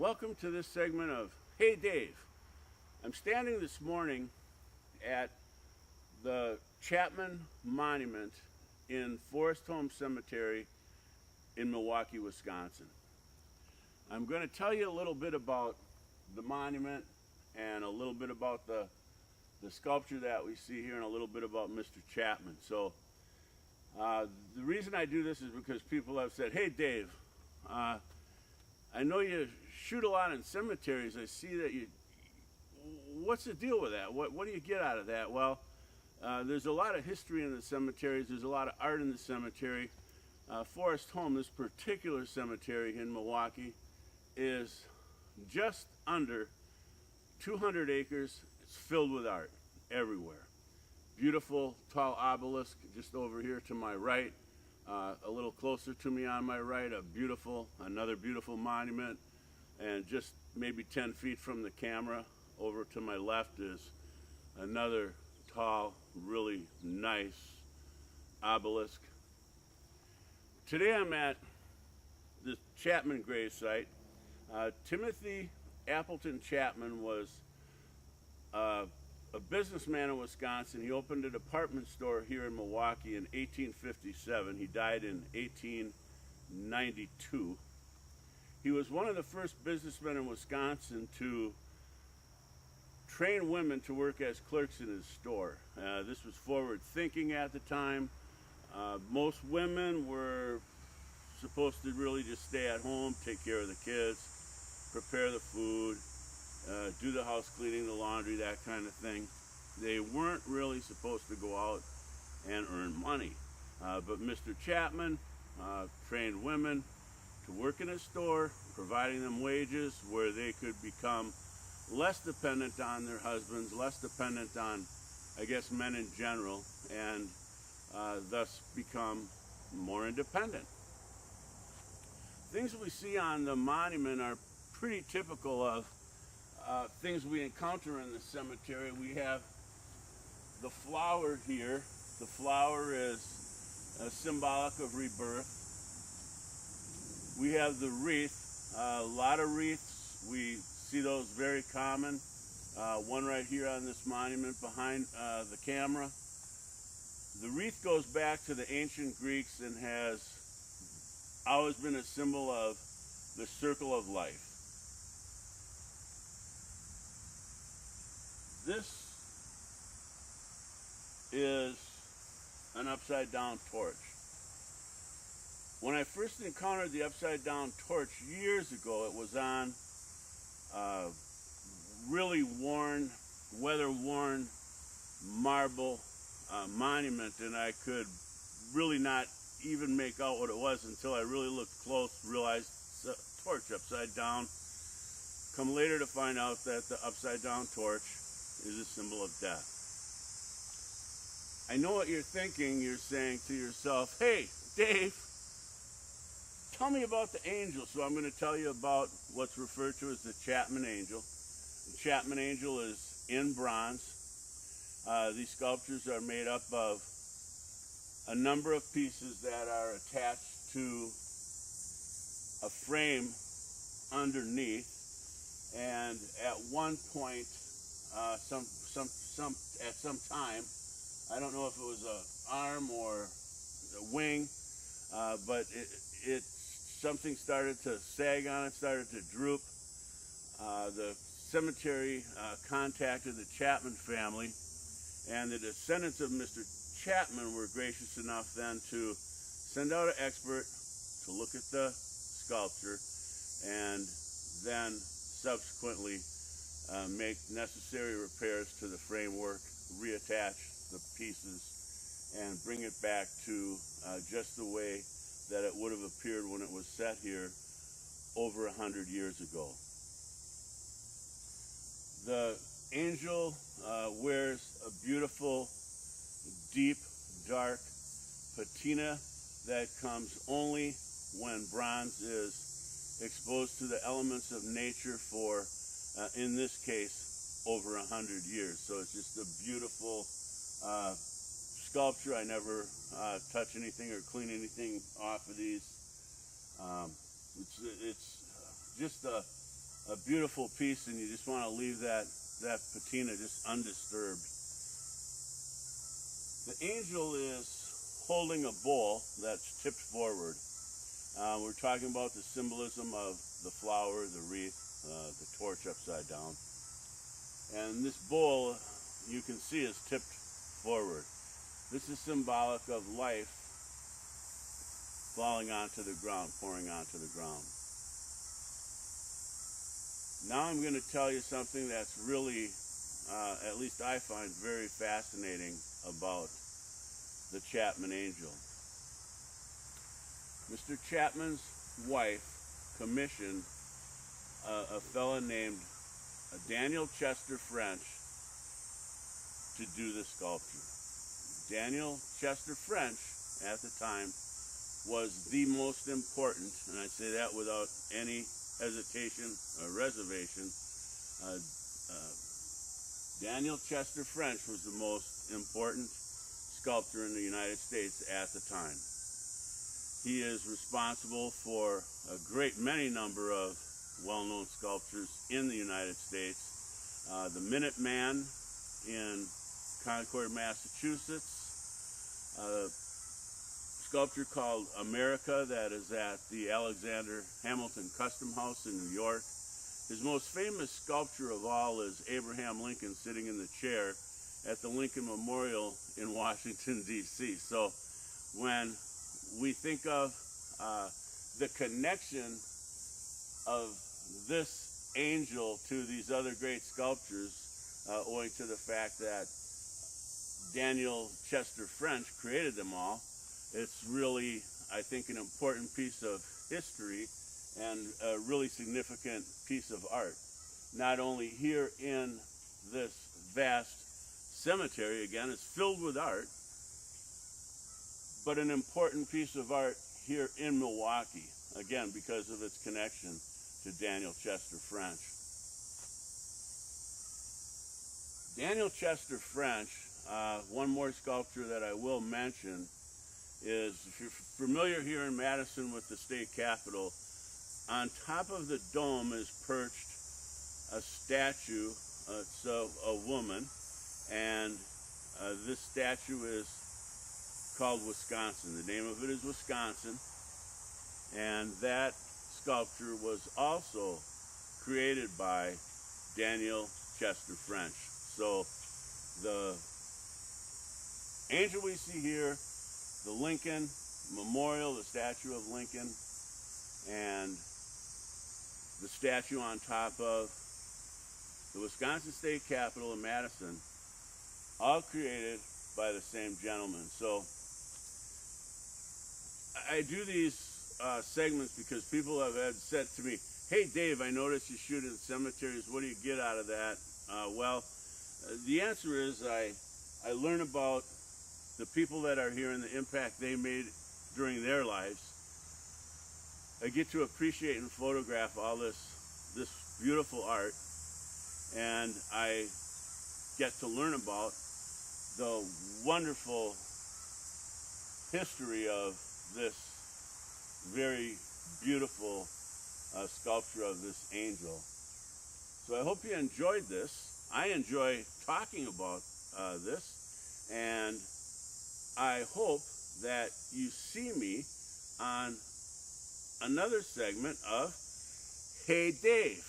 Welcome to this segment of Hey Dave. I'm standing this morning at the Chapman Monument in Forest Home Cemetery in Milwaukee, Wisconsin. I'm going to tell you a little bit about the monument and a little bit about the sculpture that we see here and a little bit about Mr. Chapman. So the reason I do this is because people have said, hey Dave, I know you shoot a lot in cemeteries. I see that what's the deal with that? What do you get out of that? Well, there's a lot of history in the cemeteries. There's a lot of art in the cemetery. Forest Home, this particular cemetery in Milwaukee, is just under 200 acres. It's filled with art everywhere. Beautiful tall obelisk just over here to my right. A little closer to me on my right, another beautiful monument, and just maybe 10 feet from the camera over to my left is another tall, really nice obelisk. Today I'm at the Chapman grave site. Timothy Appleton Chapman was a businessman in Wisconsin. He opened a department store here in Milwaukee in 1857. He died in 1892. He was one of the first businessmen in Wisconsin to train women to work as clerks in his store. This was forward thinking at the time. Most women were supposed to really just stay at home, take care of the kids, prepare the food, do the house cleaning, the laundry, that kind of thing. They weren't really supposed to go out and earn money. But Mr. Chapman trained women to work in his store, providing them wages where they could become less dependent on their husbands, less dependent on, I guess, men in general, and thus become more independent. Things we see on the monument are pretty typical of things we encounter in the cemetery. We have the flower here. The flower is symbolic of rebirth. We have the wreath, a lot of wreaths. We see those very common. One right here on this monument behind the camera. The wreath goes back to the ancient Greeks and has always been a symbol of the circle of life. This is an upside down torch. When I first encountered the upside down torch years ago, it was on really worn, weather-worn marble monument, and I could really not even make out what it was until I really looked close, realized it's a torch upside down. Come later to find out that the upside down torch is a symbol of death. I know what you're thinking. You're saying to yourself, hey, Dave, tell me about the angel. So I'm going to tell you about what's referred to as the Chapman angel. The Chapman angel is in bronze. These sculptures are made up of a number of pieces that are attached to a frame underneath. And at one point, at some time, I don't know if it was an arm or a wing, but something started to sag on it, started to droop. The cemetery contacted the Chapman family, and the descendants of Mr. Chapman were gracious enough then to send out an expert to look at the sculpture and then subsequently make necessary repairs to the framework, reattach the pieces, and bring it back to just the way that it would have appeared when it was set here over 100 years ago. The angel wears a beautiful, deep, dark patina that comes only when bronze is exposed to the elements of nature for, in this case, over 100 years. So it's just a beautiful sculpture. I never touch anything or clean anything off of these. It's just a a beautiful piece and you just want to leave that patina just undisturbed. The angel is holding a bowl that's tipped forward. We're talking about the symbolism of the flower, the wreath, the torch upside down. And this bowl, you can see, is tipped forward. This is symbolic of life falling onto the ground, pouring onto the ground. Now I'm going to tell you something that's really, at least I find very fascinating about the Chapman angel. Mr. Chapman's wife commissioned a fella named Daniel Chester French to do the sculpture. Daniel Chester French, at the time, was the most important, and I say that without any hesitation or reservation. Daniel Chester French was the most important sculptor in the United States at the time. He is responsible for a great many number of well-known sculptures in the United States. The Minuteman in Concord, Massachusetts. A sculpture called America that is at the Alexander Hamilton Custom House in New York. His most famous sculpture of all is Abraham Lincoln sitting in the chair at the Lincoln Memorial in Washington, D.C. So when we think of the connection of this angel to these other great sculptures, owing to the fact that Daniel Chester French created them all, it's really, I think, an important piece of history and a really significant piece of art. Not only here in this vast cemetery, again, it's filled with art, but an important piece of art here in Milwaukee, again, because of its connection to Daniel Chester French. Daniel Chester French, one more sculpture that I will mention is, if you're familiar here in Madison with the state capitol, on top of the dome is perched a statue. It's a woman, and this statue is called Wisconsin. The name of it is Wisconsin, and that sculpture was also created by Daniel Chester French. So the angel we see here, the Lincoln Memorial, the statue of Lincoln, and the statue on top of the Wisconsin State Capitol in Madison, all created by the same gentleman. So I do these segments because people have said to me, "Hey Dave, I noticed you shoot in cemeteries. What do you get out of that?" The answer is I learn about the people that are here and the impact they made during their lives. I get to appreciate and photograph all this beautiful art, and I get to learn about the wonderful history of this very beautiful sculpture of this angel. So I hope you enjoyed this. I enjoy talking about this, and I hope that you see me on another segment of Hey Dave.